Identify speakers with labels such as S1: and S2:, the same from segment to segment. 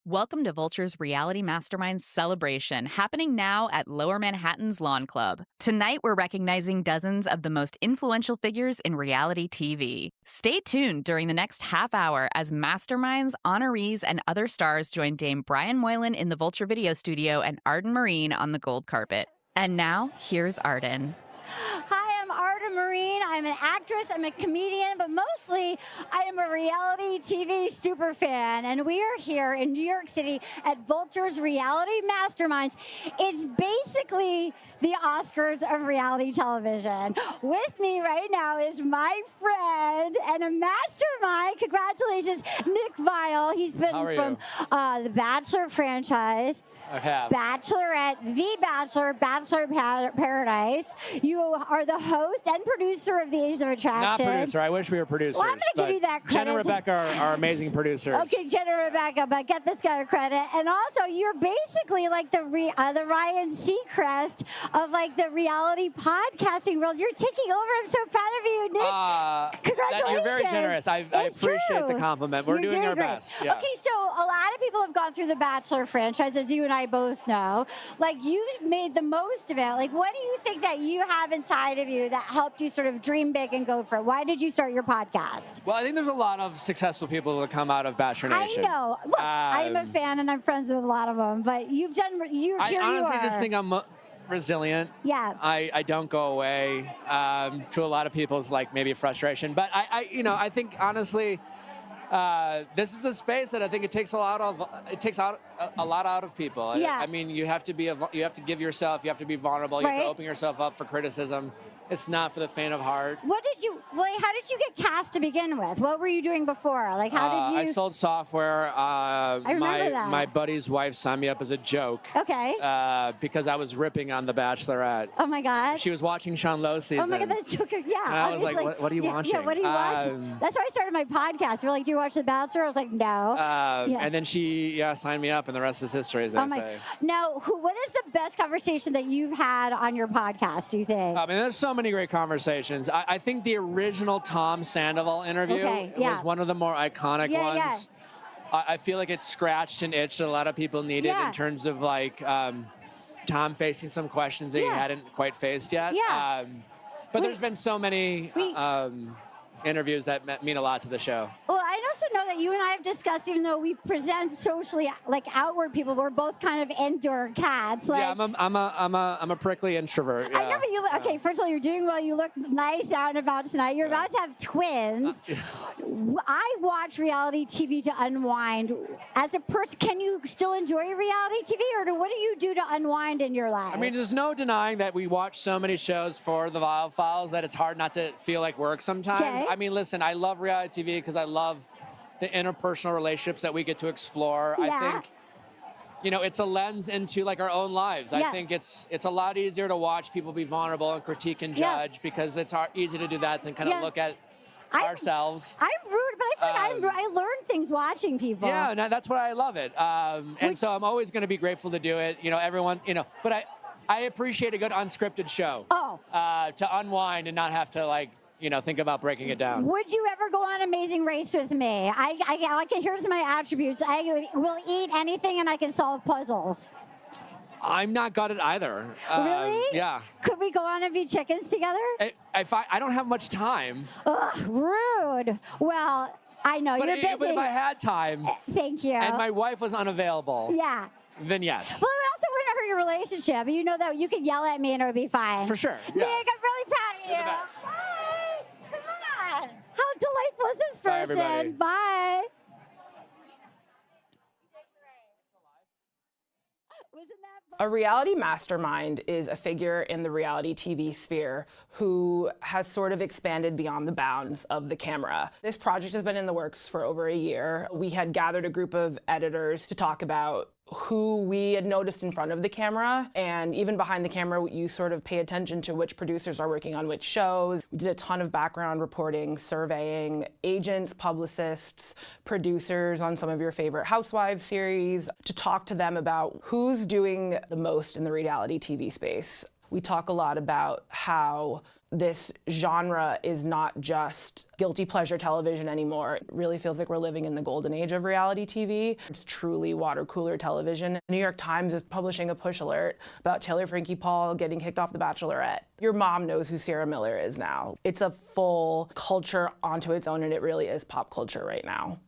S1: Welcome to Vulture's Reality Masterminds celebration, happening now at Lower Manhattan's Lawn Club. Tonight, we're recognizing dozens of the most influential figures in reality TV. Stay tuned during the next half hour as masterminds, honorees, and other stars join Dame Brian Moylan in the Vulture video studio and Arden Marine on the gold carpet. And now, here's Arden.
S2: Hi, I'm Arden Marine. I'm an actress, I'm a comedian, but mostly I am a reality TV super fan. And we are here in New York City at Vulture's Reality Masterminds. It's basically the Oscars of reality television. With me right now is my friend and a mastermind. Congratulations, Nick Viall. He's been from the Bachelor franchise.
S3: I have.
S2: Bachelorette, The Bachelor, Bachelor Paradise. You are the host and producer of The Age of Attraction.
S3: Not producer. I wish we were producers.
S2: Well, I'm going to give you that credit.
S3: Jen and Rebecca are amazing producers.
S2: Okay, Jen and Rebecca, but get this guy a credit. And also, you're basically like the Ryan Seacrest of like the reality podcasting world. You're taking over. I'm so proud of you, Nick. Congratulations.
S3: You're very generous. I appreciate the compliment. We're doing our
S2: great.
S3: best. Yeah.
S2: Okay, so a lot of people have gone through the Bachelor franchise, as you and I both know. Like, you've made the most of it. Like, what do you think that you have inside of you that helped you sort of dream big and go for it? Why did you start your podcast?
S3: Well, I think there's a lot of successful people that come out of Bachelor Nation.
S2: I know. Look, I'm a fan and I'm friends with a lot of them, but you've done,
S3: I honestly just think I'm resilient.
S2: Yeah.
S3: I don't go away to a lot of people's like maybe frustration, but I think honestly, this is a space that I think it takes a lot out of people.
S2: Yeah.
S3: I mean, you have to give yourself, you have to be vulnerable, you have to open yourself up for criticism. It's not for the faint of heart.
S2: How did you get cast to begin with? What were you doing before? Like, how did you?
S3: I sold software.
S2: I remember that.
S3: My buddy's wife signed me up as a joke.
S2: Okay.
S3: Because I was ripping on The Bachelorette.
S2: Oh my God.
S3: She was watching Sean Lowe's season.
S2: Oh my God, that's so good. Yeah.
S3: And I was like, what are you watching?
S2: Yeah, what are you watching? That's why I started my podcast. You're like, do you watch The Bachelor? I was like, no.
S3: And then she signed me up, and the rest is history, as they say.
S2: Now, what is the best conversation that you've had on your podcast, do you think?
S3: I mean, there's so many great conversations. I think the original Tom Sandoval interview was one of the more iconic ones. Yeah. I feel like it scratched an itch that a lot of people needed in terms of like Tom facing some questions that he hadn't quite faced yet.
S2: Yeah.
S3: But there's been so many interviews that mean a lot to the show.
S2: Well, I also know that you and I have discussed, even though we present socially like outward people, we're both kind of indoor cats. Like,
S3: yeah, I'm a prickly introvert. Yeah.
S2: I know, but you look, okay, first of all, you're doing well. You look nice out and about tonight. You're about to have twins. I watch reality TV to unwind. As a person, can you still enjoy reality TV, or what do you do to unwind in your life?
S3: I mean, there's no denying that we watch so many shows for the Viall Files that it's hard not to feel like work sometimes.
S2: Okay.
S3: I mean, listen, I love reality TV because I love the interpersonal relationships that we get to explore.
S2: Yeah.
S3: I think, it's a lens into like our own lives. I think it's a lot easier to watch people be vulnerable and critique and judge because it's easy to do that than kind of look at ourselves.
S2: I'm rude, but I feel like I learn things watching people.
S3: Yeah, no, that's why I love it. And so I'm always going to be grateful to do it. Everyone, but I appreciate a good unscripted show. To unwind and not have to think about breaking it down.
S2: Would you ever go on Amazing Race with me? Here's my attributes. I will eat anything and I can solve puzzles.
S3: I'm not good at either.
S2: Really?
S3: Yeah.
S2: Could we go on and be chickens together?
S3: I don't have much time.
S2: Ugh, rude. Well, I know you're busy.
S3: But if I had time.
S2: Thank you.
S3: And my wife was unavailable.
S2: Yeah.
S3: Then yes.
S2: Well, it also wouldn't hurt your relationship. You know that you could yell at me and it would be fine.
S3: For sure.
S2: Yeah. Nick, I'm really proud of you.
S3: You're the best.
S2: Hi. Come on. How delightful is this person?
S3: Bye, everybody.
S2: Bye.
S4: A reality mastermind is a figure in the reality TV sphere who has sort of expanded beyond the bounds of the camera. This project has been in the works for over a year. We had gathered a group of editors to talk about who we had noticed in front of the camera, and even behind the camera, you sort of pay attention to which producers are working on which shows. We did a ton of background reporting, surveying agents, publicists, producers on some of your favorite Housewives series to talk to them about who's doing the most in the reality TV space. We talk a lot about how this genre is not just guilty pleasure television anymore. It really feels like we're living in the golden age of reality TV. It's truly water cooler television. New York Times is publishing a push alert about Taylor Frankie Paul getting kicked off The Bachelorette. Your mom knows who Ciara Miller is now. It's a full culture onto its own, and it really is pop culture right now.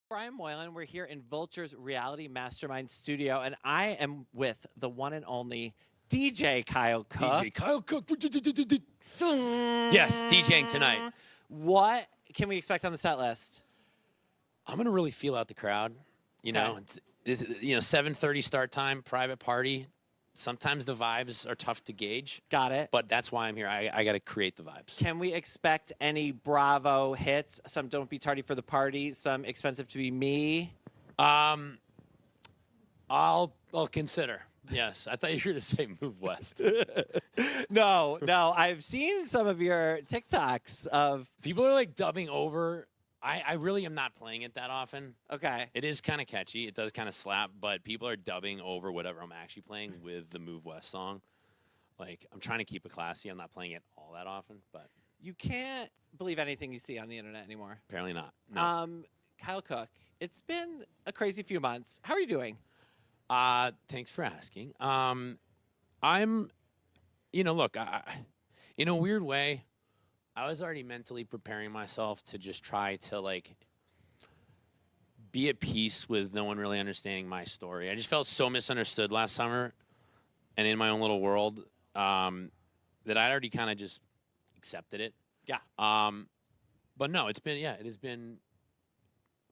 S5: Brian Moylan, we're here in Vulture's Reality Mastermind studio, and I am with the one and only DJ Kyle Cooke.
S6: DJ Kyle Cooke. Yes, DJing tonight.
S5: What can we expect on the set list?
S6: I'm gonna really feel out the crowd. You know, it's 7:30 start time, private party. Sometimes the vibes are tough to gauge.
S5: Got it.
S6: But that's why I'm here. I got to create the vibes.
S5: Can we expect any Bravo hits? Some Don't Be Tardy for the Party, some Expensive to Be Me?
S6: I'll consider. Yes, I thought you were going to say Move West.
S5: No, I've seen some of your TikToks of...
S6: People are like dubbing over. I really am not playing it that often.
S5: Okay.
S6: It is kind of catchy. It does kind of slap, but people are dubbing over whatever I'm actually playing with the Move West song. Like, I'm trying to keep it classy. I'm not playing it all that often, but...
S5: You can't believe anything you see on the internet anymore.
S6: Apparently not. No.
S5: Kyle Cooke, it's been a crazy few months. How are you doing?
S6: Thanks for asking. I'm, look, in a weird way, I was already mentally preparing myself to just try to, like, be at peace with no one really understanding my story. I just felt so misunderstood last summer and in my own little world that I'd already kind of just accepted it.
S5: Yeah.
S6: But no, it has been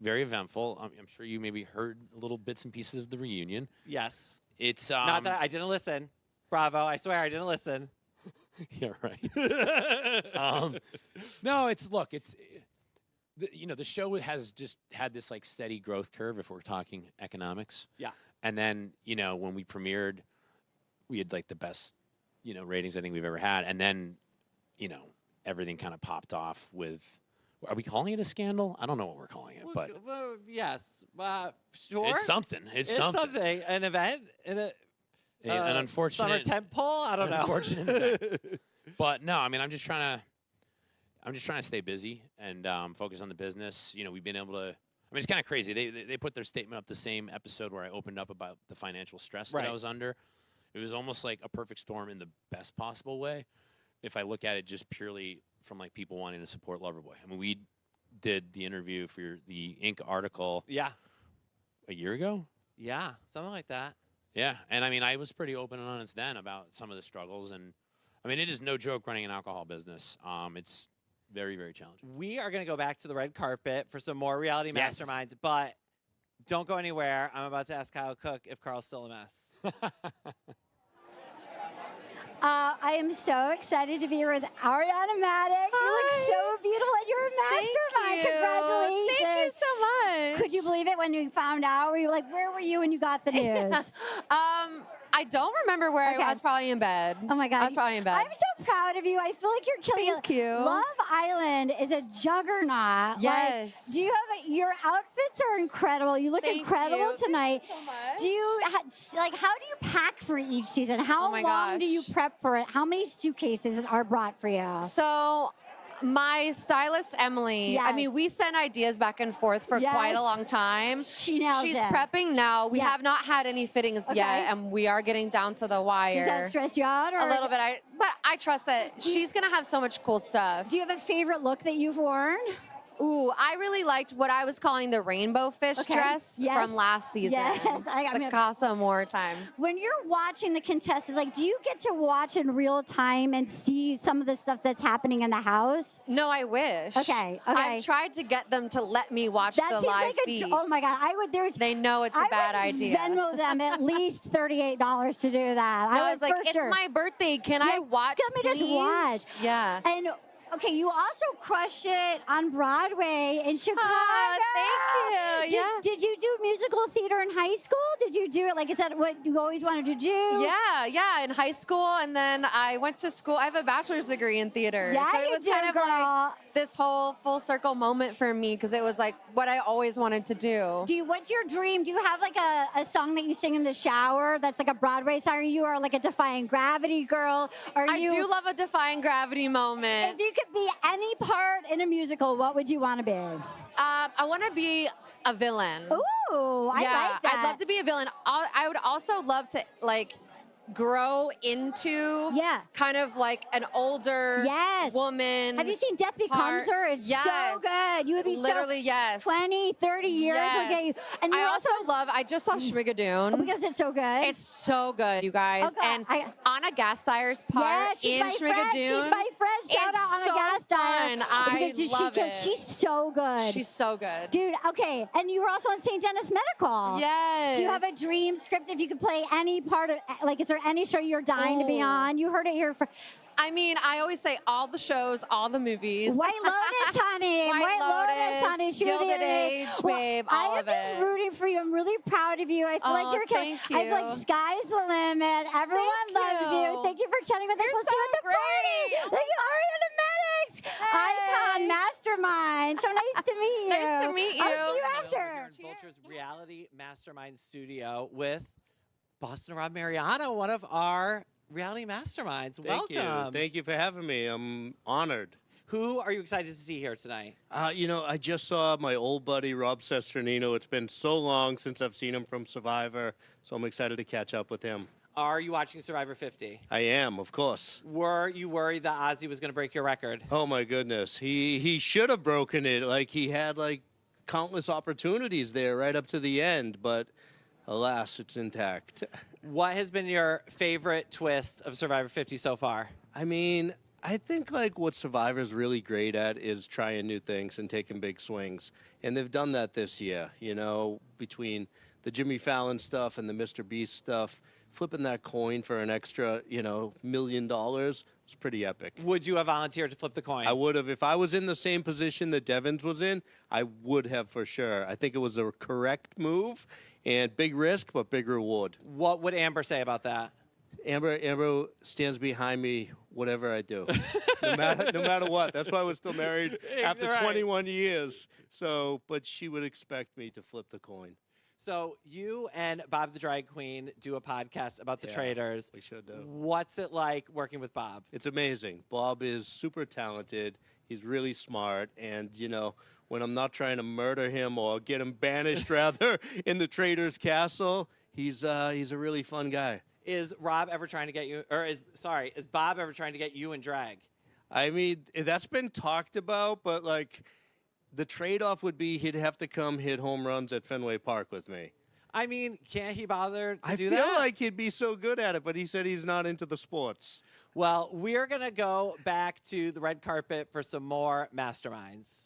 S6: very eventful. I'm sure you maybe heard little bits and pieces of the reunion.
S5: Yes.
S6: It's
S5: not that I didn't listen. Bravo, I swear I didn't listen.
S6: Yeah, right. No, the show has just had this like steady growth curve if we're talking economics.
S5: Yeah.
S6: And then, when we premiered, we had like the best, ratings I think we've ever had. And then, everything kind of popped off with, are we calling it a scandal? I don't know what we're calling it, but
S5: yes. Sure.
S6: It's something. It's something.
S5: An event.
S6: An unfortunate
S5: summer temple. I don't know.
S6: Unfortunate event. But no, I mean, I'm just trying to stay busy and focus on the business. We've been able to. I mean, it's kind of crazy. They put their statement up the same episode where I opened up about the financial stress that I was under. It was almost like a perfect storm in the best possible way. If I look at it just purely from like people wanting to support Loverboy. I mean, we did the interview for the Inc. article.
S5: Yeah.
S6: A year ago.
S5: Yeah, something like that.
S6: Yeah, and I mean, I was pretty open and honest then about some of the struggles, and I mean, it is no joke running an alcohol business. It's very, very challenging.
S5: We are going to go back to the red carpet for some more reality masterminds, but don't go anywhere. I'm about to ask Kyle Cooke if Carl's still a mess.
S2: I am so excited to be here with Ariana Madix.
S7: Hi.
S2: You look so beautiful at your mastermind.
S7: Thank you.
S2: Congratulations.
S7: Thank you so much.
S2: Could you believe it when you found out? Were you like, where were you when you got the news?
S7: I don't remember where I was. Probably in bed.
S2: Oh my God.
S7: I was probably in bed.
S2: I'm so proud of you. I feel like you're killing it.
S7: Thank you.
S2: Love Island is a juggernaut.
S7: Yes.
S2: Like, do you have your outfits are incredible. You look incredible tonight.
S7: Thank you so much.
S2: Do you how do you pack for each season? How long
S7: gosh.
S2: do you prep for it? How many suitcases are brought for you?
S7: So my stylist, Emily, I mean, we send ideas back and forth for quite a long time.
S2: She nails
S7: She's
S2: it.
S7: prepping now. We have not had any fittings yet, and we are getting down to the wire.
S2: Does that stress you out? Or?
S7: A little bit. But I trust that she's going to have so much cool stuff.
S2: Do you have a favorite look that you've worn?
S7: Ooh, I really liked what I was calling the rainbow fish dress from last season.
S2: Yes,
S7: the Casa Amor time.
S2: When you're watching the contestants, like, do you get to watch in real time and see some of the stuff that's happening in the house?
S7: No, I wish.
S2: Okay.
S7: I've tried to get them to let me watch the live feed.
S2: Oh my God, I would.
S7: They know it's a bad idea.
S2: Venmo them at least $38 to do that.
S7: No, I was like, it's my birthday. Can I watch?
S2: Let me just watch.
S7: Yeah.
S2: And Okay, you also crushed it on Broadway in Chicago.
S7: Thank you.
S2: Did you do musical theater in high school? Did you do it? Like, is that what you always wanted to do?
S7: Yeah, in high school, and then I went to school. I have a bachelor's degree in theater.
S2: Yeah,
S7: so it was kind of like this whole full circle moment for me because it was like what I always wanted to do.
S2: What's your dream? Do you have like a song that you sing in the shower that's like a Broadway song? Or you are like a Defying Gravity girl?
S7: I do love a Defying Gravity moment.
S2: If you could be any part in a musical, what would you want to be?
S7: I want to be a villain.
S2: Ooh, I like that.
S7: I'd love to be a villain. I would also love to like grow into kind of like an older woman.
S2: Have you seen Death Becomes Her? It's so good. You would be
S7: literally
S2: 20, 30 years would get you. And
S7: I also love, I just saw Schmigadoon.
S2: Because it's so good.
S7: It's so good, you guys. And Anna Gasteyer's part in Schmigadoon.
S2: She's my friend. Shout out Anna Gasteyer.
S7: I love it.
S2: She's so good.
S7: She's so good.
S2: Dude, okay. And you were also on St. Dennis Medical.
S7: Yes.
S2: Do you have a dream script if you could play any part of, like, is there any show you're dying to be on? You heard it here for...
S7: I mean, I always say all the shows, all the movies.
S2: White Lotus, honey.
S7: White
S2: Lotus, honey.
S7: Gilded Age, babe, all of it.
S2: I am just rooting for you. I'm really proud of you. I feel like you're killing.
S7: Thank you.
S2: I feel like sky's the limit. Everyone loves you. Thank you for chatting with us.
S7: You're
S2: Let's do it at the party. Thank you, Ariana Madix. Icon Mastermind. So nice to meet you.
S7: Nice to meet you.
S2: I'll see you after.
S5: We're in Vulture's Reality Mastermind studio with Boston Rob Mariano, one of our Reality Masterminds. Welcome.
S8: Thank you for having me. I'm honored.
S5: Who are you excited to see here tonight?
S8: You know, I just saw my old buddy, Rob Sesternino. It's been so long since I've seen him from Survivor, so I'm excited to catch up with him.
S5: Are you watching Survivor 50?
S8: I am, of course.
S5: Were you worried that Ozzy was going to break your record?
S8: Oh, my goodness. He should have broken it. Like, he had, like, countless opportunities there right up to the end, but alas, it's intact.
S5: What has been your favorite twist of Survivor 50 so far?
S8: I mean, I think like what Survivor's really great at is trying new things and taking big swings. And they've done that this year, you know, between the Jimmy Fallon stuff and the Mr. Beast stuff. Flipping that coin for an extra, you know, $1 million was pretty epic.
S5: Would you have volunteered to flip the coin?
S8: I would have. If I was in the same position that Devins was in, I would have for sure. I think it was a correct move. And big risk, but big reward.
S5: What would Amber say about that?
S8: Amber stands behind me, whatever I do, no matter what. That's why we're still married after 21 years. So, but she would expect me to flip the coin.
S5: So you and Bob the Drag Queen do a podcast about the traders.
S8: We should do.
S5: What's it like working with Bob?
S8: It's amazing. Bob is super talented. He's really smart, and you know, when I'm not trying to murder him or get him banished, rather, in the Trader's Castle, he's a really fun guy.
S5: Is Rob ever trying to get you, or is Bob ever trying to get you in drag?
S8: I mean, that's been talked about, but like, the trade-off would be he'd have to come hit home runs at Fenway Park with me.
S5: I mean, can't he bother to do that?
S8: I feel like he'd be so good at it, but he said he's not into the sports.
S5: Well, we're going to go back to the red carpet for some more masterminds.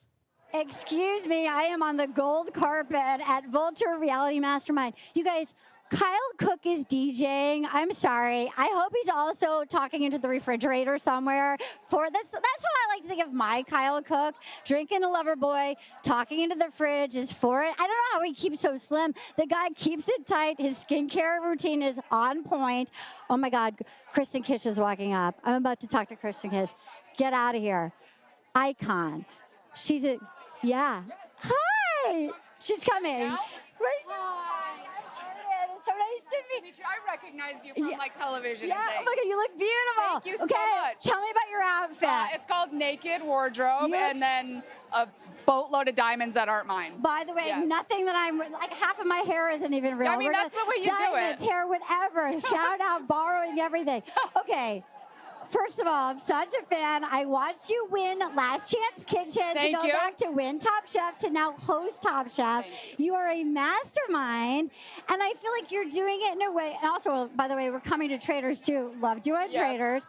S2: Excuse me, I am on the gold carpet at Vulture Reality Mastermind. You guys, Kyle Cooke is DJing. I'm sorry. I hope he's also talking into the refrigerator somewhere. That's how I like to think of my Kyle Cooke. Drinking a lover boy, talking into the fridge is for it. I don't know how he keeps so slim. The guy keeps it tight. His skincare routine is on point. Oh my God, Kristen Kish is walking up. I'm about to talk to Kristen Kish. Get out of here. Icon. She's a, yeah. Hi. She's coming. Right? So nice to meet you.
S9: I recognize you from like television.
S2: Yeah,
S9: and
S2: oh my God, you look beautiful.
S9: Thank you so
S2: much. Tell me about your outfit.
S9: It's called Naked Wardrobe, and then a boatload of diamonds that aren't mine.
S2: By the way, nothing that I'm, like half of my hair isn't even real.
S9: I mean, that's the way you
S2: diamonds,
S9: do it.
S2: Hair, whatever. Shout out, borrowing everything. Okay. First of all, I'm such a fan. I watched you win Last Chance Kitchen to go back to win Top Chef to now host Top Chef. You are a mastermind, and I feel like you're doing it in a way. And also, by the way, we're coming to Traders too. Love doing Traders.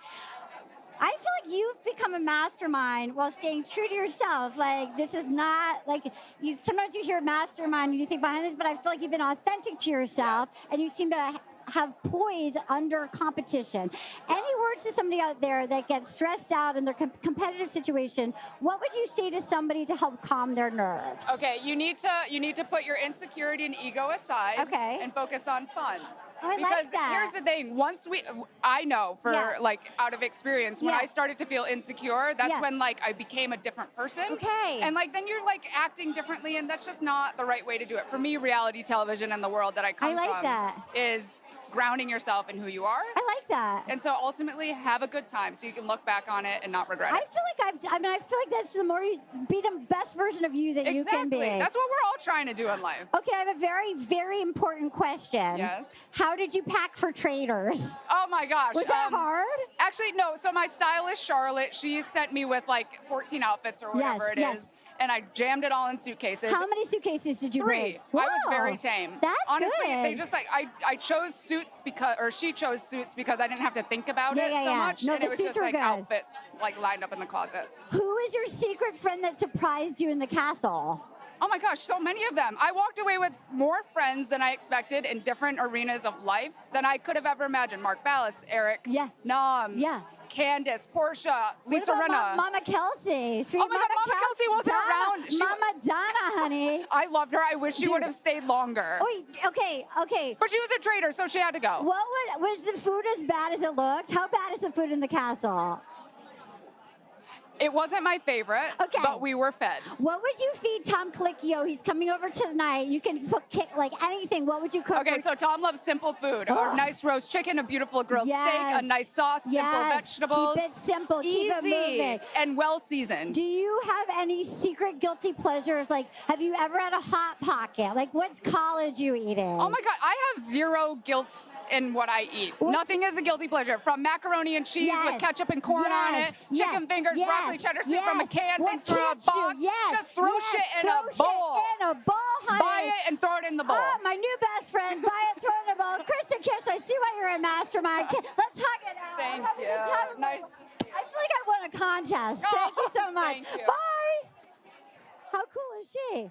S2: I feel like you've become a mastermind while staying true to yourself. Like, this is not like you. Sometimes you hear mastermind and you think behind this, but I feel like you've been authentic to yourself, and you seem to have poise under competition. Any words to somebody out there that gets stressed out in their competitive situation? What would you say to somebody to help calm their nerves?
S9: Okay, you need to put your insecurity and ego aside.
S2: Okay.
S9: And focus on fun.
S2: Oh, I
S9: because
S2: like that.
S9: here's the thing, I know like out of experience, when I started to feel insecure, that's when like I became a different person.
S2: Okay.
S9: And like then you're like acting differently, and that's just not the right way to do it. For me, reality television and the world that I come from is grounding yourself in who you are.
S2: I like that.
S9: And so ultimately have a good time so you can look back on it and not regret it.
S2: I feel like that's the more you be the best version of you that you can be.
S9: Exactly. That's what we're all trying to do in life.
S2: Okay, I have a very, very important question.
S9: Yes.
S2: How did you pack for traders?
S9: Oh my gosh.
S2: Was that hard?
S9: Actually, no. So my stylist, Charlotte, she sent me with like 14 outfits or whatever it is. And I jammed it all in suitcases.
S2: How many suitcases did you
S9: 3.
S2: bring?
S9: I was very tame.
S2: That's
S9: Honestly,
S2: good.
S9: they just like, I chose suits she chose suits because I didn't have to think about it so much.
S2: No,
S9: and
S2: the
S9: it was
S2: suits
S9: just
S2: were
S9: like
S2: good.
S9: outfits like lined up in the closet.
S2: Who is your secret friend that surprised you in the castle?
S9: Oh my gosh, so many of them. I walked away with more friends than I expected in different arenas of life than I could have ever imagined. Mark Ballas, Eric, Nam, Candace, Portia, Lisa Rinna.
S2: Mama Kelsey. Sweet
S9: oh my God, Mama Kelsey wasn't around.
S2: Mama Donna, honey.
S9: I loved her. I wish she would have stayed longer.
S2: Oh, okay.
S9: But she was a traitor, so she had to go.
S2: Was the food as bad as it looked? How bad is the food in the castle?
S9: It wasn't my favorite, but we were fed.
S2: What would you feed Tom Colicchio? He's coming over tonight. You can cook like anything. What would you cook?
S9: Okay, so Tom loves simple food. A nice roast chicken, a beautiful grilled steak, a nice sauce, simple vegetables.
S2: Keep it simple.
S9: Easy,
S2: keep it moving.
S9: And well seasoned.
S2: Do you have any secret guilty pleasures? Like, have you ever had a Hot Pocket? Like, what's college you eating?
S9: Oh my God, I have zero guilt in what I eat. Nothing is a guilty pleasure. From macaroni and cheese with ketchup and corn on it, chicken fingers, broccoli cheddar soup from a can, things from a box. Just throw shit in a bowl.
S2: In a bowl, honey.
S9: Buy it and throw it in the bowl.
S2: Oh, my new best friend. Buy it, throw it in a bowl. Kristen Kish, I see why you're a mastermind. Let's hug it out.
S9: Thank you. Nice.
S2: I feel like I won a contest. Thank you so much.
S9: Thank you.
S2: Bye. How cool is she?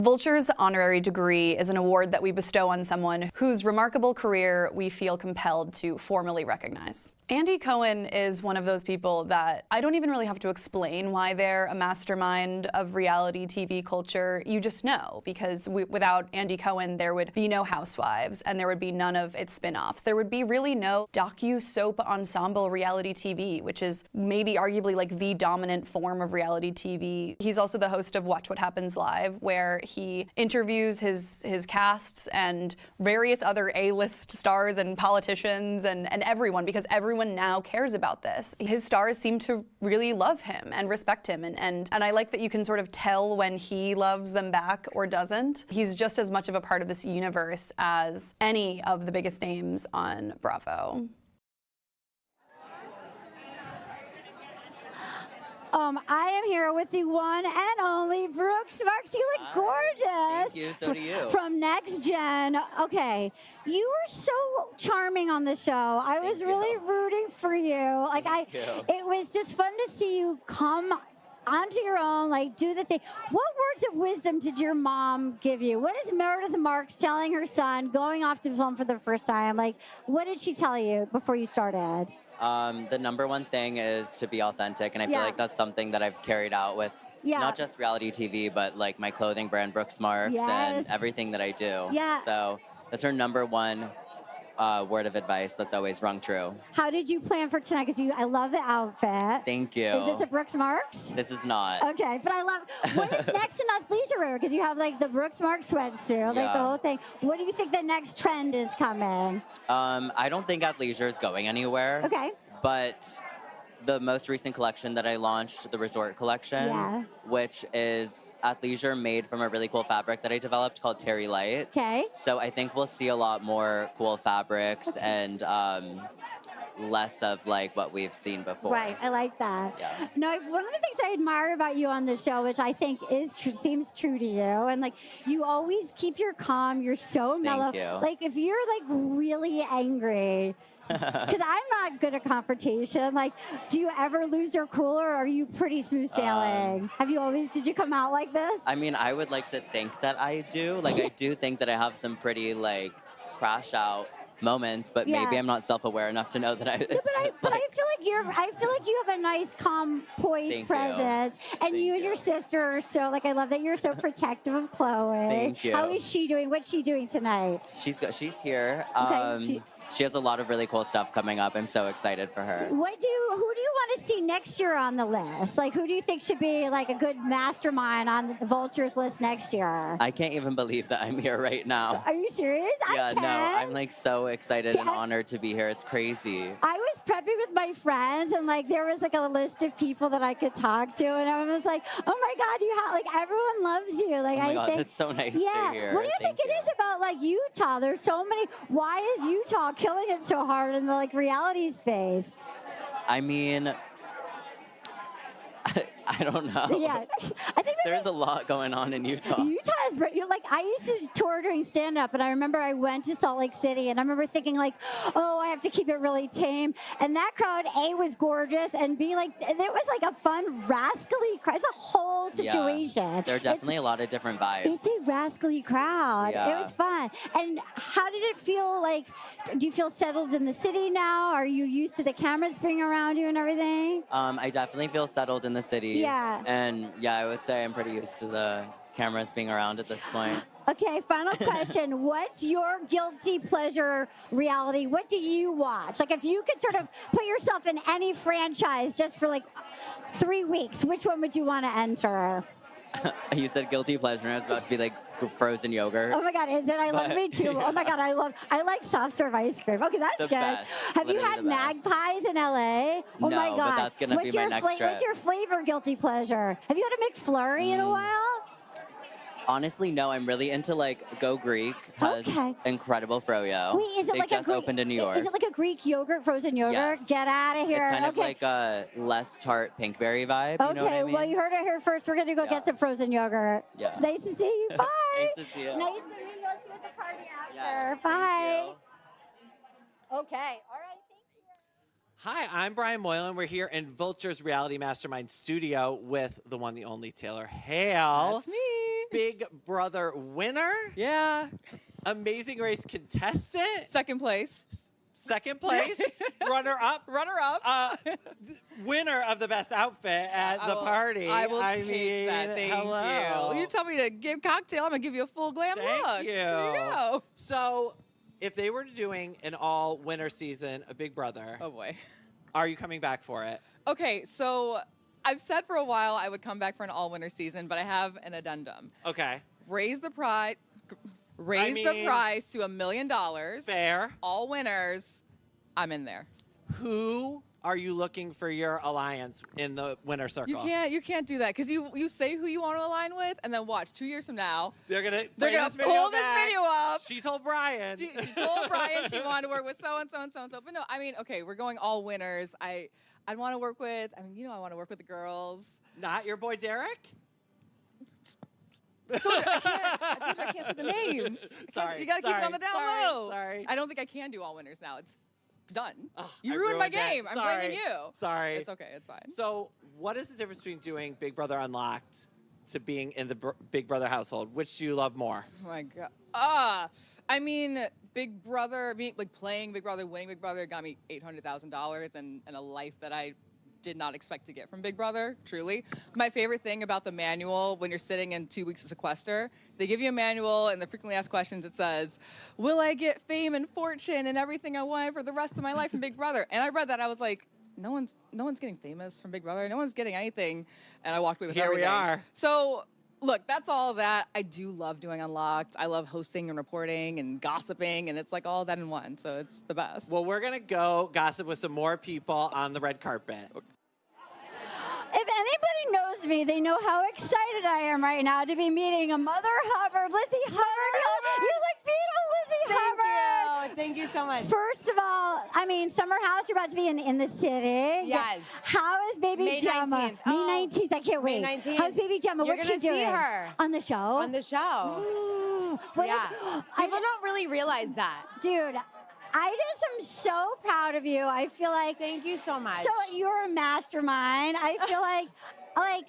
S10: Vulture's honorary degree is an award that we bestow on someone whose remarkable career we feel compelled to formally recognize. Andy Cohen is one of those people that I don't even really have to explain why they're a mastermind of reality TV culture. You just know, because without Andy Cohen, there would be no Housewives, and there would be none of its spin-offs. There would be really no docu-soap ensemble reality TV, which is maybe arguably like the dominant form of reality TV. He's also the host of Watch What Happens Live, where he interviews his casts and various other A-list stars and politicians and everyone, because everyone now cares about this. His stars seem to really love him and respect him, and I like that you can sort of tell when he loves them back or doesn't. He's just as much of a part of this universe as any of the biggest names on Bravo.
S2: I am here with the one and only Brooks Marks. You look gorgeous.
S11: Thank you, so do you.
S2: From Next Gen. Okay, you were so charming on the show. I was really rooting for you. Like it was just fun to see you come onto your own, like do the thing. What words of wisdom did your mom give you? What is Meredith Marks telling her son going off to film for the first time? Like, what did she tell you before you started?
S11: The number one thing is to be authentic, and I feel like that's something that I've carried out with not just reality TV, but like my clothing brand, Brooks Marks, and everything that I do.
S2: Yeah.
S11: So that's her number one word of advice that's always rung true.
S2: How did you plan for tonight? Because I love the outfit.
S11: Thank you.
S2: Is this a Brooks Marks?
S11: This is not.
S2: Okay, but I love. What is next in athleisure wear? Because you have like the Brooks Marks sweatsuit, like the whole thing. What do you think the next trend is coming?
S11: I don't think athleisure is going anywhere.
S2: Okay.
S11: But the most recent collection that I launched, the Resort Collection, which is athleisure made from a really cool fabric that I developed called Terry Light.
S2: Okay.
S11: So I think we'll see a lot more cool fabrics and less of like what we've seen before.
S2: Right, I like that.
S11: Yeah.
S2: No, one of the things I admire about you on the show, which I think is seems true to you, and like you always keep your calm. You're so mellow.
S11: Thank you.
S2: Like if you're like really angry, Because I'm not good at confrontation. Like, do you ever lose your cool, or are you pretty smooth sailing? Did you come out like this?
S11: I mean, I would like to think that I do. Like, I do think that I have some pretty, like, crash out moments, but maybe I'm not self-aware enough to know that I.
S2: I feel like you have a nice, calm, poised presence, and you and your sister are so like. I love that you're so protective of Chloe.
S11: Thank you.
S2: How is she doing? What's she doing tonight?
S11: She's here.
S2: Okay,
S11: she has a lot of really cool stuff coming up. I'm so excited for her.
S2: Who do you want to see next year on the list? Like, who do you think should be like a good mastermind on the Vultures list next year?
S11: I can't even believe that I'm here right now.
S2: Are you serious?
S11: Yeah, no, I'm like so excited and honored to be here. It's crazy.
S2: I was prepping with my friends, and like there was like a list of people that I could talk to, and I was like, oh my God, you have like everyone loves you. Like,
S11: oh my God, that's so nice to hear.
S2: What do you think it is about like Utah? There's so many. Why is Utah killing it so hard in the like reality space?
S11: I mean, I don't know.
S2: Yeah, I think
S11: there's a lot going on in Utah.
S2: Utah is like I used to tour doing stand-up, and I remember I went to Salt Lake City, and I remember thinking like, oh, I have to keep it really tame. And that crowd, A, was gorgeous, and B, like it was like a fun rascally crowd. It's a whole situation.
S11: Yeah, there are definitely a lot of different vibes.
S2: It's a rascally crowd.
S11: Yeah.
S2: It was fun. And how did it feel? Like, do you feel settled in the city now? Are you used to the cameras being around you and everything?
S11: I definitely feel settled in the city.
S2: Yeah.
S11: And yeah, I would say I'm pretty used to the cameras being around at this point.
S2: Okay, final question. What's your guilty pleasure reality? What do you watch? Like, if you could sort of put yourself in any franchise just for like 3 weeks, which one would you want to enter?
S11: You said guilty pleasure, and I was about to be like frozen yogurt.
S2: Oh my God, is it? I love me too. Yeah. Oh my God, I like soft serve ice cream. Okay, that's good.
S11: Best.
S2: Have you had magpies in LA? Oh
S11: no,
S2: my God.
S11: But that's gonna be my next trip.
S2: What's your flavor guilty pleasure? Have you had a McFlurry in a while?
S11: Honestly, no. I'm really into like Go Greek has incredible froyo.
S2: Wait, is it
S11: they
S2: like
S11: just opened in New York.
S2: Is it like a Greek yogurt, frozen yogurt?
S11: Yes.
S2: Get out of here.
S11: It's kind of like a less tart pinkberry vibe.
S2: Okay,
S11: you know what I mean?
S2: Well, you heard it here first. We're going to go get some frozen yogurt.
S11: Yeah.
S2: It's nice to see you. Bye.
S11: Nice to see you.
S2: Nice to meet you. I'll see you at the party after.
S11: Yes,
S2: bye. Okay. All right.
S5: Hi, I'm Brian Moylan. We're here in Vulture's Reality Mastermind studio with the one, the only Taylor Hale.
S12: That's me.
S5: Big Brother winner.
S12: Yeah.
S5: Amazing Race contestant.
S12: Second place.
S5: Second place. Runner-up.
S12: Runner-up.
S5: Winner of the best outfit at the party.
S12: I will take that. Thank you. You tell me to give cocktail, I'm going to give you a full glam look.
S5: Thank you.
S12: There you go.
S5: So, if they were doing an all-winner season of Big Brother,
S12: oh boy,
S5: are you coming back for it?
S12: Okay, so I've said for a while I would come back for an all-winner season, but I have an addendum.
S5: Okay.
S12: Raise the prize to $1 million.
S5: Fair.
S12: All winners, I'm in there.
S5: Who are you looking for your alliance in the winner circle?
S12: You can't do that because you say who you want to align with, and then watch 2 years from now
S5: they're gonna
S12: pull this video up.
S5: She told Brian.
S12: She told Brian she wanted to work with so and so and so and so. But no, I mean, okay, we're going all winners. I'd want to work with. I mean, I want to work with the girls.
S5: Not your boy Derek.
S12: I told you I can't say the names.
S5: Sorry.
S12: You got to keep it on the down low.
S5: Sorry.
S12: I don't think I can do all winners now. It's done.
S5: Oh,
S12: you ruined my game. I'm blaming you.
S5: Sorry.
S12: It's okay. It's fine.
S5: So, what is the difference between doing Big Brother Unlocked to being in the Big Brother household? Which do you love more?
S12: Oh my God. I mean, Big Brother, playing Big Brother, winning Big Brother got me $800,000 and a life that I did not expect to get from Big Brother, truly. My favorite thing about the manual, when you're sitting in 2 weeks of sequester, they give you a manual, and the frequently asked questions, it says, will I get fame and fortune and everything I want for the rest of my life in Big Brother? And I read that, I was like, no one's getting famous from Big Brother. No one's getting anything. And I walked away with everything.
S5: Here we are.
S12: So, look, that's all that. I do love doing Unlocked. I love hosting and reporting and gossiping, and it's like all that in one, so it's the best.
S5: Well, we're going to go gossip with some more people on the red carpet.
S2: If anybody knows me, they know how excited I am right now to be meeting a Mother Hubbard, Lindsay Hubbard. You look beautiful, Lindsay Hubbard.
S13: Thank you so much.
S2: First of all, I mean, Summer House, you're about to be in the city.
S13: Yes.
S2: How is baby
S13: May
S2: Gemma?
S13: 19th.
S2: May 19th. I can't wait.
S13: May 19th.
S2: How's baby Gemma?
S13: You're
S2: What's she doing?
S13: see her
S2: on the show.
S13: On the show.
S2: Ooh.
S13: People don't really realize that.
S2: Dude, I just am so proud of you. I feel like
S13: thank you so much.
S2: So you're a mastermind. I feel like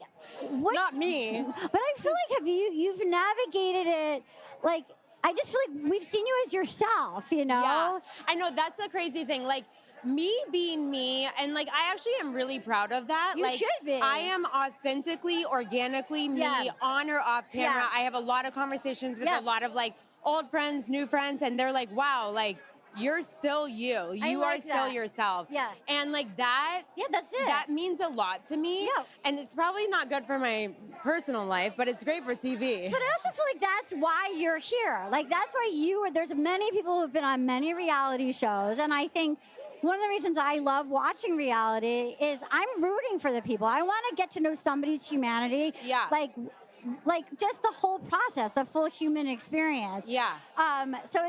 S2: what?
S13: Not me.
S2: But I feel like you've navigated it like. I just feel like we've seen you as yourself, you know?
S13: Yeah, I know, that's the crazy thing. Like, me being me, and like, I actually am really proud of that.
S2: You
S13: like,
S2: should be.
S13: I am authentically, organically me, on or off camera.
S2: Yeah.
S13: I have a lot of conversations with a lot of like old friends, new friends, and they're like, wow, like, you're still you. You are still yourself.
S2: Yeah.
S13: And like that.
S2: Yeah, that's it.
S13: That means a lot to me.
S2: Yeah.
S13: And it's probably not good for my personal life, but it's great for TV.
S2: But I also feel like that's why you're here. Like, that's why there's many people who have been on many reality shows. And I think one of the reasons I love watching reality is I'm rooting for the people. I want to get to know somebody's humanity.
S13: Yeah.
S2: Like just the whole process, the full human experience.
S13: Yeah.
S2: So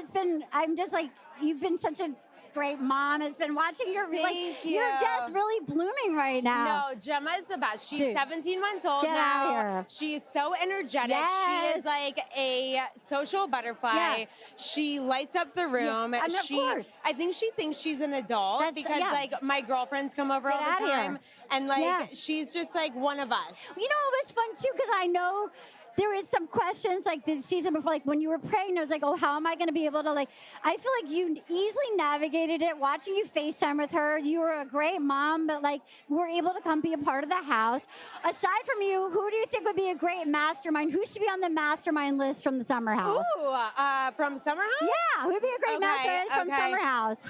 S2: I'm just like, you've been such a great mom. Has been watching your,
S13: Thank you.
S2: You're just really blooming right now.
S13: No, Gemma is the best. She's
S2: Dude,
S13: 17 months old
S2: get
S13: now.
S2: out of here.
S13: She's so energetic.
S2: Yes.
S13: She is like a social butterfly.
S2: Yeah.
S13: She lights up the room.
S2: Yeah. I mean, of course.
S13: I think she thinks she's an adult because like my girlfriends come over all the
S2: outta
S13: time.
S2: here.
S13: And like she's just like one of us.
S2: You know, it was fun too, because I know there is some questions like the season before, like when you were pregnant, I was like, oh, how am I going to be able to I feel like you easily navigated it. Watching you FaceTime with her, you were a great mom, but like we're able to come be a part of the house. Aside from you, who do you think would be a great mastermind? Who should be on the mastermind list from the Summer House?
S13: Ooh, from Summer House?
S2: Yeah, who'd be a great mastermind from Summer House?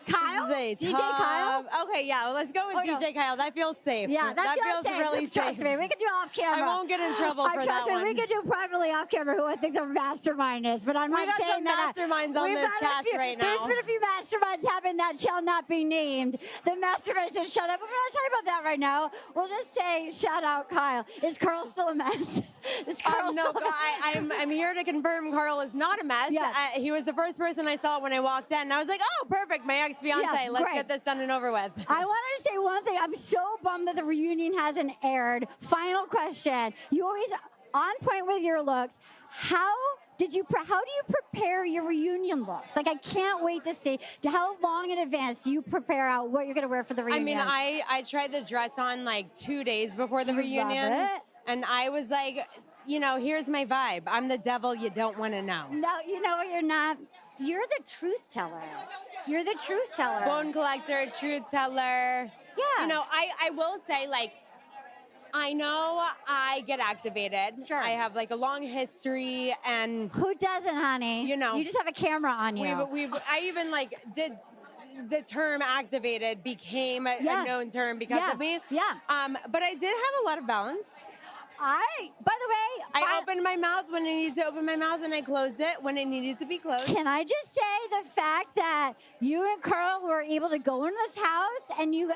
S2: Kyle? DJ Kyle?
S13: Okay, yeah, well, let's go with DJ Kyle. That feels safe.
S2: Yeah, that feels safe.
S13: really
S2: Trust
S13: safe.
S2: me, we can do off camera.
S13: I won't get in trouble for that one.
S2: We can do privately off camera who I think the mastermind is, but I'm not saying that.
S13: We've got some masterminds on this cast right now.
S2: There's been a few masterminds happening that shall not be named. The mastermind said, shut up. We're not talking about that right now. We'll just say, shout out Kyle. Is Carl still a mess? Is Carl
S13: no,
S2: still a mess?
S13: I'm here to confirm Carl is not a mess.
S2: Yes.
S13: He was the first person I saw when I walked in, and I was like, oh, perfect, my ex-fiance. Let's get this done and over with.
S2: I wanted to say one thing. I'm so bummed that the reunion hasn't aired. Final question. You always on point with your looks. How do you prepare your reunion looks? Like, I can't wait to see. How long in advance do you prepare out what you're going to wear for the reunion?
S13: I mean, I tried the dress on like 2 days before the reunion.
S2: Love it?
S13: And I was like, you know, here's my vibe. I'm the devil you don't want to know.
S2: No, you know what? You're not. You're the truth teller. You're the truth teller.
S13: Bone collector, truth teller.
S2: Yeah.
S13: You know, I will say, like, I know I get activated.
S2: Sure.
S13: I have like a long history, and
S2: who doesn't, honey?
S13: You know,
S2: you just have a camera on you.
S13: I even like did. The term activated became a known term because of me.
S2: Yeah.
S13: But I did have a lot of balance.
S2: By the way,
S13: I opened my mouth when I needed to open my mouth, and I closed it when it needed to be closed.
S2: Can I just say the fact that you and Carl were able to go in this house, and you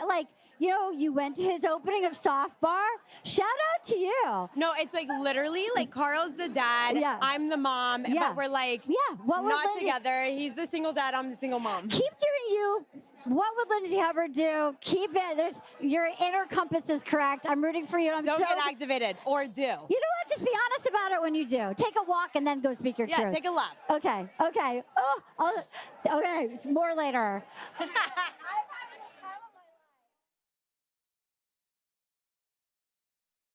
S2: you went to his opening of Soft Bar? Shout out to you.
S13: No, it's like literally like Carl's the dad, I'm the mom, but we're like not together. He's the single dad, I'm the single mom.
S2: Keep doing you. What would Lindsay Hubbard do? Keep it. Your inner compass is correct. I'm rooting for you.
S13: Don't get activated, or do.
S2: You know what? Just be honest about it when you do. Take a walk and then go speak your truth.
S13: Yeah, take a walk.
S2: Okay. Oh, okay. More later.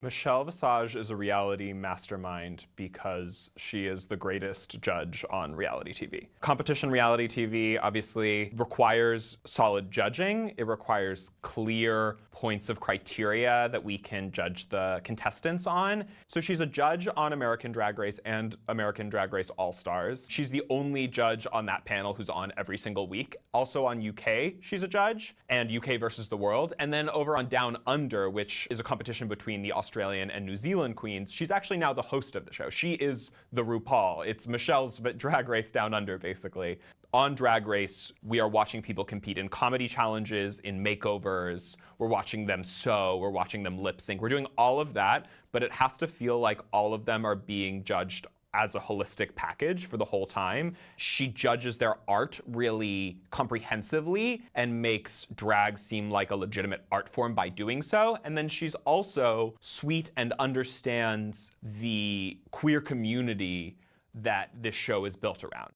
S14: Michelle Visage is a reality mastermind because she is the greatest judge on reality TV. Competition reality TV obviously requires solid judging. It requires clear points of criteria that we can judge the contestants on. So she's a judge on American Drag Race and American Drag Race All-Stars. She's the only judge on that panel who's on every single week. Also on UK, she's a judge, and UK versus the World. And then over on Down Under, which is a competition between the Australian and New Zealand queens, she's actually now the host of the show. She is the RuPaul. It's Michelle's Drag Race Down Under, basically. On Drag Race, we are watching people compete in comedy challenges, in makeovers. We're watching them sew. We're watching them lip sync. We're doing all of that, but it has to feel like all of them are being judged as a holistic package for the whole time. She judges their art really comprehensively and makes drag seem like a legitimate art form by doing so. And then she's also sweet and understands the queer community that this show is built around.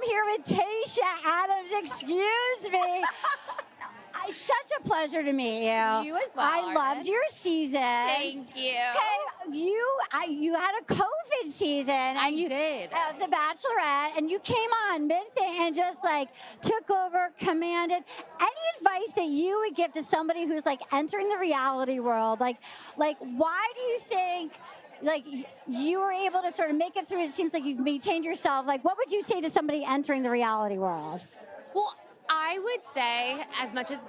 S2: here with Tayshia Adams. Excuse me. Such a pleasure to meet you.
S15: You as well.
S2: I loved your season.
S15: Thank you.
S2: Okay, you had a COVID season. And you
S15: did.
S2: The Bachelorette, and you came on mid-thing and just like took over, commanded. Any advice that you would give to somebody who's like entering the reality world? Like why do you think like you were able to sort of make it through? It seems like you've maintained yourself. Like, what would you say to somebody entering the reality world?
S15: Well, I would say, as much as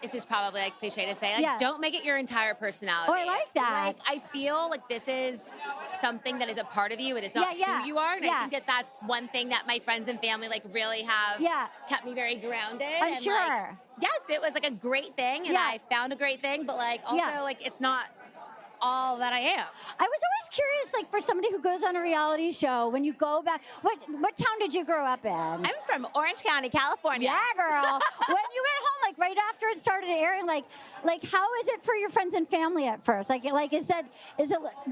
S15: this is probably like cliche to say, like, don't make it your entire personality.
S2: Oh, I like that.
S15: Like, I feel like this is something that is a part of you. It is not who you are. And I think that that's one thing that my friends and family like really have kept me very grounded.
S2: I'm
S15: and,
S2: sure.
S15: Like, yes, it was like a great thing, and I found a great thing, but like also like it's not all that I am.
S2: I was always curious, like for somebody who goes on a reality show, when you go back, what town did you grow up in? I'm
S15: from Orange County, California.
S2: Yeah, girl. When you went home, like right after it started airing, like how is it for your friends and family at first? Like is it?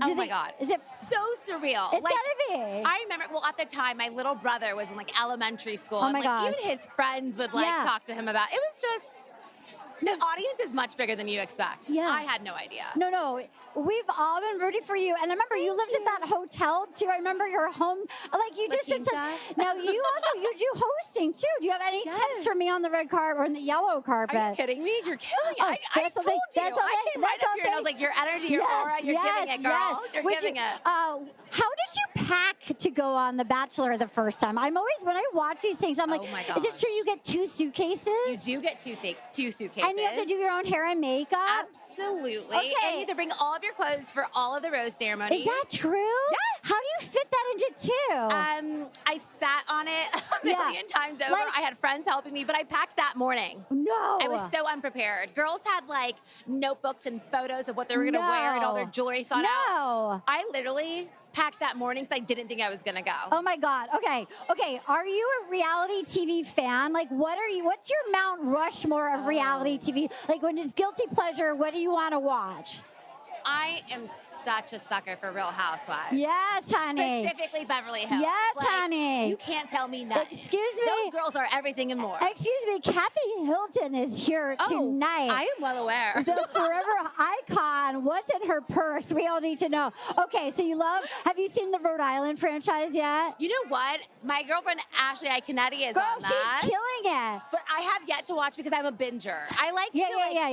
S15: Oh my God! Is it so surreal?
S2: It's
S15: like,
S2: gotta be.
S15: I remember. Well, at the time, my little brother was in like elementary school.
S2: Oh
S15: and,
S2: my
S15: like,
S2: gosh.
S15: Even his friends would like talk to him about. It was just. The audience is much bigger than you expect. Yeah. I had no idea.
S2: No. We've all been rooting for you. And I remember you lived at that hotel, too. I remember your home. Like, you just did Now, you do hosting, too. Do you have any tips for me on the red carpet or in the yellow carpet?
S15: Are you kidding me? You're killing it. I told you. I came right up here and I was like, your energy, your aura, you're giving it, girl. You're giving it.
S2: How did you pack to go on The Bachelor the first time? I'm always, when I watch these things, I'm like,
S15: oh my gosh.
S2: Is it true you get 2 suitcases?
S15: You do get two suitcases.
S2: And you have to do your own hair and makeup?
S15: Absolutely.
S2: Okay.
S15: And you have to bring all of your clothes for all of the rose ceremonies.
S2: Is that true?
S15: Yes.
S2: How do you fit that into 2?
S15: I sat on it a million times over. I had friends helping me, but I packed that morning.
S2: No.
S15: I was so unprepared. Girls had like notebooks and photos of what they were going to wear and all their jewelry sought out. I literally packed that morning because I didn't think I was gonna go.
S2: Oh my God. Okay. Are you a reality TV fan? Like, what's your Mount Rushmore of reality TV? Like, when it's guilty pleasure, what do you want to watch?
S15: I am such a sucker for Real Housewives.
S2: Yes, honey.
S15: Specifically Beverly Hills.
S2: Yes,
S15: like,
S2: honey.
S15: You can't tell me nothing.
S2: Excuse me?
S15: Those girls are everything and more.
S2: Excuse me, Kathy Hilton is here tonight.
S15: I am well aware.
S2: The forever icon. What's in her purse? We all need to know. Okay, so have you seen the Rhode Island franchise yet?
S15: You know what? My girlfriend, Ashley Iconetti, is on that.
S2: She's killing it.
S15: But I have yet to watch because I'm a binger. I like to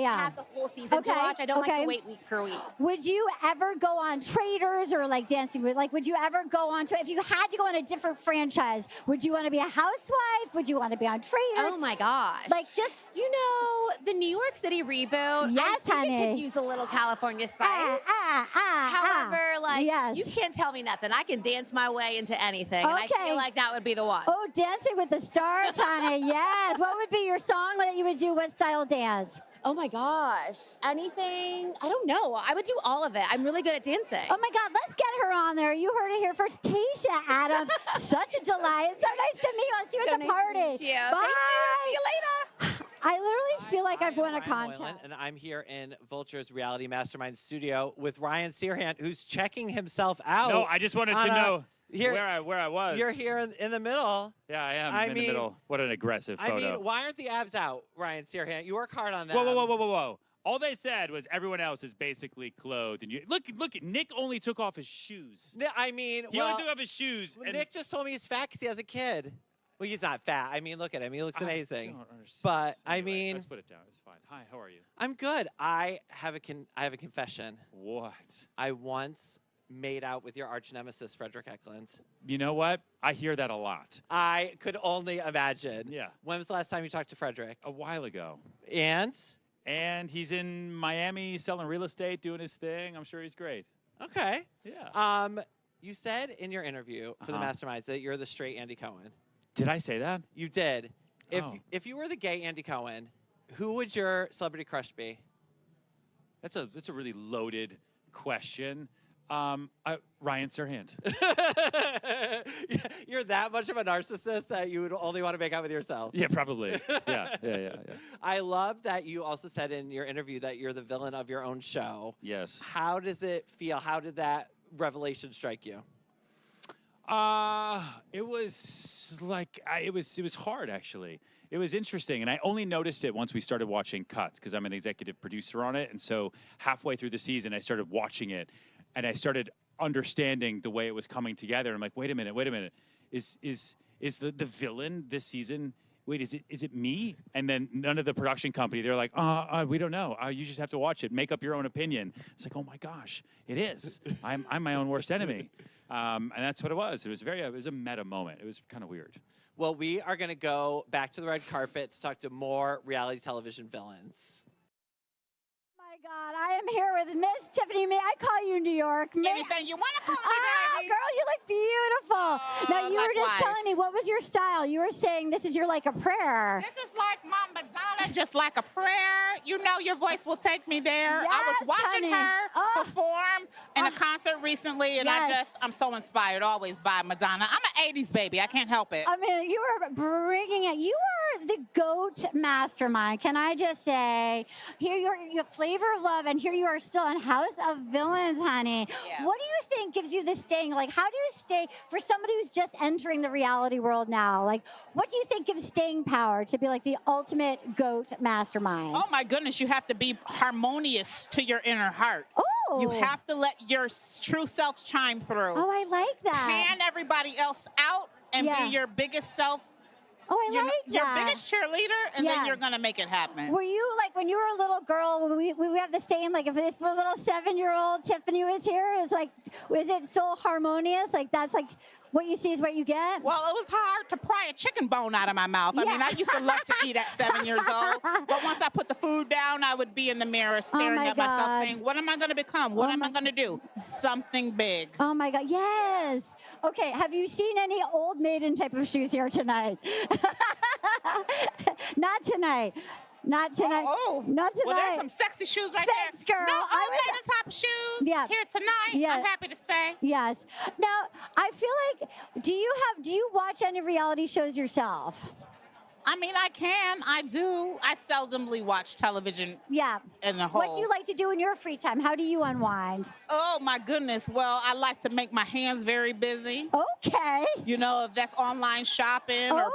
S15: have the whole season to watch. I don't like to wait week per week.
S2: Would you ever go on Traders or like Dancing with, like, would you ever go on to, if you had to go on a different franchise, would you want to be a housewife? Would you want to be on Traders?
S15: Oh my gosh.
S2: Like, just,
S15: you know, the New York City reboot.
S2: Yes,
S15: I
S2: honey.
S15: It could use a little California spice. However, like, you can't tell me nothing. I can dance my way into anything. And I feel like that would be the one.
S2: Oh, Dancing with the Stars, honey. Yes. What would be your song that you would do? What style dance?
S15: Oh my gosh. Anything? I don't know. I would do all of it. I'm really good at dancing.
S2: Oh my God, let's get her on there. You heard it here first. Tayshia Adams. Such a delight. So nice to meet you. I'll see you at the party.
S15: To meet you.
S2: Bye.
S15: Thank you. See you later.
S2: I literally feel like I've won a contest.
S5: And I'm here in Vulture's Reality Masterminds studio with Ryan Serhant, who's checking himself out.
S16: No, I just wanted to know where I was.
S5: You're here in the middle.
S16: Yeah, I am in the middle. What an aggressive photo.
S5: I mean, why aren't the abs out, Ryan Serhant? You work hard on that.
S16: Whoa. All they said was everyone else is basically clothed. And you look, Nick only took off his shoes.
S5: I mean,
S16: he only took off his shoes. And
S5: Nick just told me he's fat because he has a kid. Well, he's not fat. I mean, look at him. He looks amazing.
S16: I don't understand.
S5: But I mean,
S16: let's put it down. It's fine. Hi, how are you?
S5: I'm good. I have a confession.
S16: What?
S5: I once made out with your arch nemesis, Frederick Eklund.
S16: You know what? I hear that a lot.
S5: I could only imagine.
S16: Yeah.
S5: When was the last time you talked to Frederick?
S16: A while ago.
S5: And
S16: he's in Miami selling real estate, doing his thing. I'm sure he's great.
S5: Okay.
S16: Yeah.
S5: You said in your interview for the Masterminds that you're the straight Andy Cohen.
S16: Did I say that?
S5: You did. If you were the gay Andy Cohen, who would your celebrity crush be?
S16: That's a really loaded question. Ryan Serhant.
S5: You're that much of a narcissist that you would only want to make out with yourself.
S16: Yeah, probably. Yeah.
S5: I love that you also said in your interview that you're the villain of your own show.
S16: Yes.
S5: How does it feel? How did that revelation strike you?
S16: It was like it was hard actually. It was interesting, and I only noticed it once we started watching cuts because I'm an executive producer on it, and so halfway through the season I started watching it, and I started understanding the way it was coming together. I'm like, wait a minute, is the villain this season? Wait, is it me? And then none of the production company, they're like, we don't know. You just have to watch it. Make up your own opinion. It's like, oh my gosh, it is. I'm my own worst enemy. And that's what it was. It was a meta moment. It was kind of weird.
S5: Well, we are going to go back to the red carpet to talk to more reality television villains.
S2: God, I am here with Miss Tiffany. May I call you New York?
S17: Anything you want to call me, baby.
S2: Girl, you look beautiful. Now, you were just telling me, what was your style? You were saying this is like a prayer.
S17: This is like my Madonna, just like a prayer. You know your voice will take me there.
S2: Yes,
S17: I was watching her perform in a concert recently, and I'm so inspired always by Madonna. I'm an 80s baby. I can't help it.
S2: I mean, you are bringing it. You are the GOAT mastermind. Can I just say, here your flavor of love, and here you are still on House of Villains, honey. Yeah. What do you think gives you the staying? Like, how do you stay for somebody who's just entering the reality world now? Like, what do you think gives staying power to be like the ultimate GOAT mastermind?
S17: Oh my goodness, you have to be harmonious to your inner heart.
S2: Oh.
S17: You have to let your true self chime through.
S2: Oh, I like that.
S17: Pan everybody else out and be your biggest self.
S2: Oh, I like that.
S17: Your biggest cheerleader, and then you're going to make it happen.
S2: Were you, like, when you were a little girl, we have the same, like, if a little 7-year-old Tiffany was here, was it so harmonious? Like, that's, like, what you see is what you get?
S17: Well, it was hard to pry a chicken bone out of my mouth. I mean, I used to love to eat at 7 years old, but once I put the food down, I would be in the mirror staring at myself saying, what am I going to become? What am I going to do? Something big.
S2: Oh, my God. Yes. Okay, have you seen any Old Maiden type of shoes here tonight? Not tonight. Not tonight. Not tonight.
S17: Well, there's some sexy shoes right
S2: Thanks,
S17: there.
S2: girl.
S17: No Old Maiden type of shoes here tonight. I'm happy to say.
S2: Yes. Now, I feel like, do you watch any reality shows yourself?
S17: I mean, I can. I do. I seldomly watch television.
S2: Yeah.
S17: In the whole.
S2: What do you like to do in your free time? How do you unwind?
S17: Oh, my goodness. Well, I like to make my hands very busy.
S2: Okay.
S17: You know, if that's online shopping or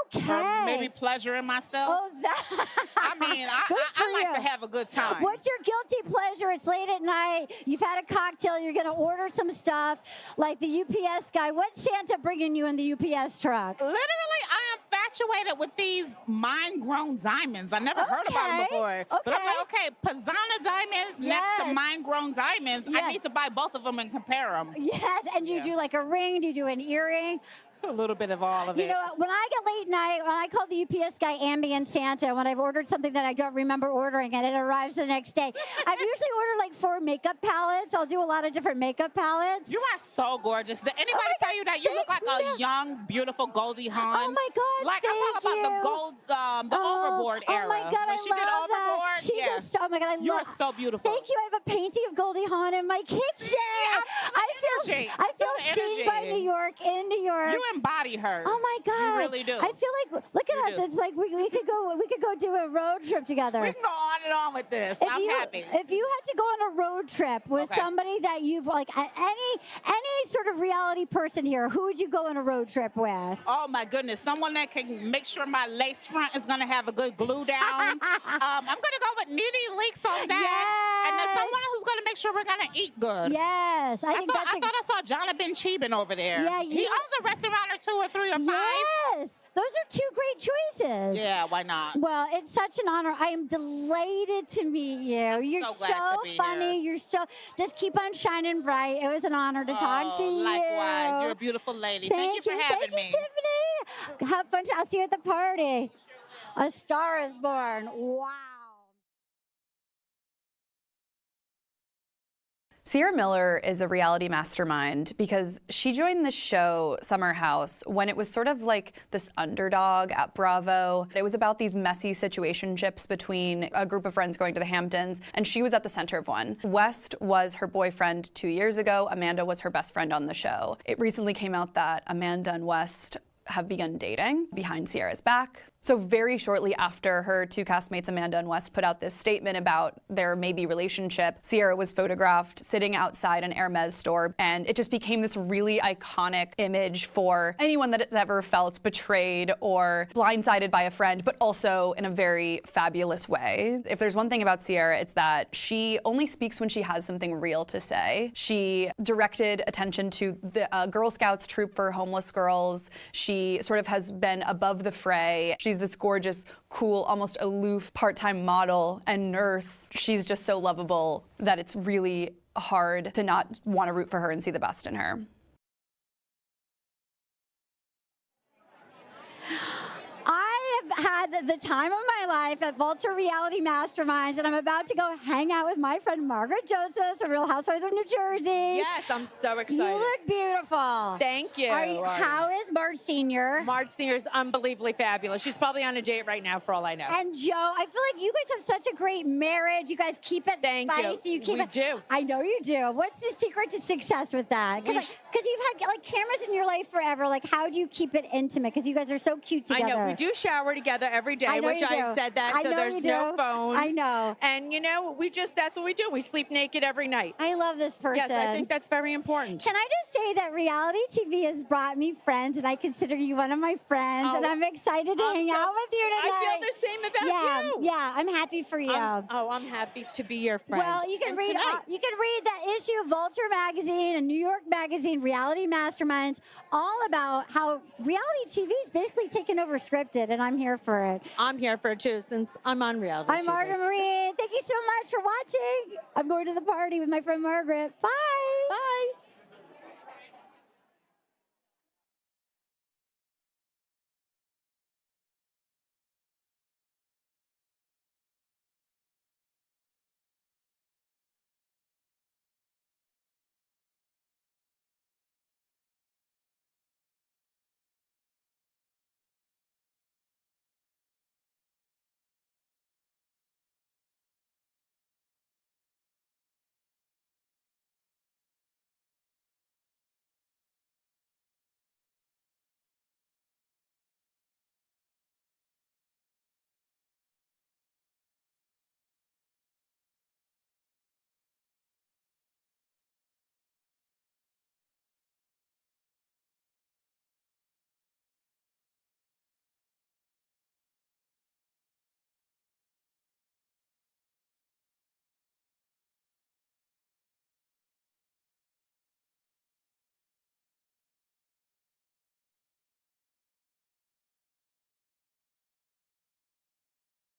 S17: maybe pleasuring myself.
S2: Oh, that.
S17: I mean, I like to have a good time.
S2: What's your guilty pleasure? It's late at night. You've had a cocktail. You're going to order some stuff like the UPS guy. What's Santa bringing you in the UPS truck?
S17: Literally, I am infatuated with these mind-grown diamonds. I never heard about them before. But I'm like, okay, Pizzana diamonds next to mind-grown diamonds. I need to buy both of them and compare them.
S2: Yes, and you do like a ring? Do you do an earring?
S17: A little bit of all of it.
S2: You know, when I get late night, when I call the UPS guy ambient Santa, when I've ordered something that I don't remember ordering and it arrives the next day, I've usually ordered like 4 makeup palettes. I'll do a lot of different makeup palettes.
S17: You are so gorgeous. Did anybody tell you that you look like a young, beautiful Goldie Hawn?
S2: Oh my God!
S17: Like I'm talking about the gold, the Overboard era.
S2: Oh my God!
S17: When she did Overboard.
S2: She's just, oh my God!
S17: You are so beautiful.
S2: Thank you. I have a painting of Goldie Hawn in my kitchen. I feel seen by New York in New York.
S17: You embody her.
S2: Oh my God!
S17: You really do.
S2: I feel like look at us. It's like we could go do a road trip together.
S17: We can go on and on with this. I'm happy.
S2: If you had to go on a road trip with somebody that you've like any sort of reality person here, who would you go on a road trip with?
S17: Oh my goodness, someone that can make sure my lace front is gonna have a good glue down. I'm gonna go with Nene Leakes on that, and then someone who's gonna make sure we're gonna eat good.
S2: Yes, I
S17: thought I saw Jonathan Cheban over there.
S2: Yeah,
S17: he owns a restaurant or 2 or 3 or 5.
S2: Yes, those are 2 great choices.
S17: Yeah, why not?
S2: Well, it's such an honor. I am delighted to meet you. You're
S17: so glad to be
S2: funny.
S17: here.
S2: Just keep on shining bright. It was an honor to talk to you.
S17: Likewise, you're a beautiful lady. Thank you for having me.
S2: Thank you, Tiffany. Have fun. I'll see you at the party. A Star is Born. Wow.
S10: Ciara Miller is a reality mastermind because she joined the show Summer House when it was sort of like this underdog at Bravo. It was about these messy situationships between a group of friends going to the Hamptons, and she was at the center of one. West was her boyfriend 2 years ago. Amanda was her best friend on the show. It recently came out that Amanda and West have begun dating behind Ciara's back. So very shortly after her two castmates, Amanda and Wes, put out this statement about their maybe relationship, Ciara was photographed sitting outside an Hermes store, and it just became this really iconic image for anyone that has ever felt betrayed or blindsided by a friend, but also in a very fabulous way. If there's one thing about Ciara, it's that she only speaks when she has something real to say. She directed attention to the Girl Scouts troop for homeless girls. She sort of has been above the fray. She's this gorgeous, cool, almost aloof part-time model and nurse. She's just so lovable that it's really hard to not want to root for her and see the best in her.
S2: Had the time of my life at Vulture Reality Masterminds, and I'm about to go hang out with my friend Margaret Joseph, a Real Housewives of New Jersey.
S18: Yes, I'm so excited.
S2: You look beautiful.
S18: Thank you.
S2: How is Marge Sr.?
S18: Marge Sr. is unbelievably fabulous. She's probably on a date right now, for all I know.
S2: And Joe, I feel like you guys have such a great marriage. You guys keep it spicy.
S18: We do.
S2: I know you do. What's the secret to success with that? Because you've had like cameras in your life forever. Like, how do you keep it intimate? Because you guys are so cute together.
S18: I know. We do shower together every day, which I've said that, so there's no phones.
S2: I know.
S18: And, you know, that's what we do. We sleep naked every night.
S2: I love this person.
S18: Yes, I think that's very important.
S2: Can I just say that reality TV has brought me friends, and I consider you one of my friends, and I'm excited to hang out with you tonight.
S18: I feel the same about you.
S2: Yeah, I'm happy for you.
S18: I'm happy to be your friend.
S2: Well, you can read that issue of Vulture Magazine and New York Magazine, Reality Masterminds, all about how reality TV is basically taken over scripted, and I'm here for it.
S18: I'm here for it too, since I'm on reality
S2: I'm
S18: TV.
S2: Marta Marie. Thank you so much for watching. I'm going to the party with my friend Margaret. Bye.
S18: Bye.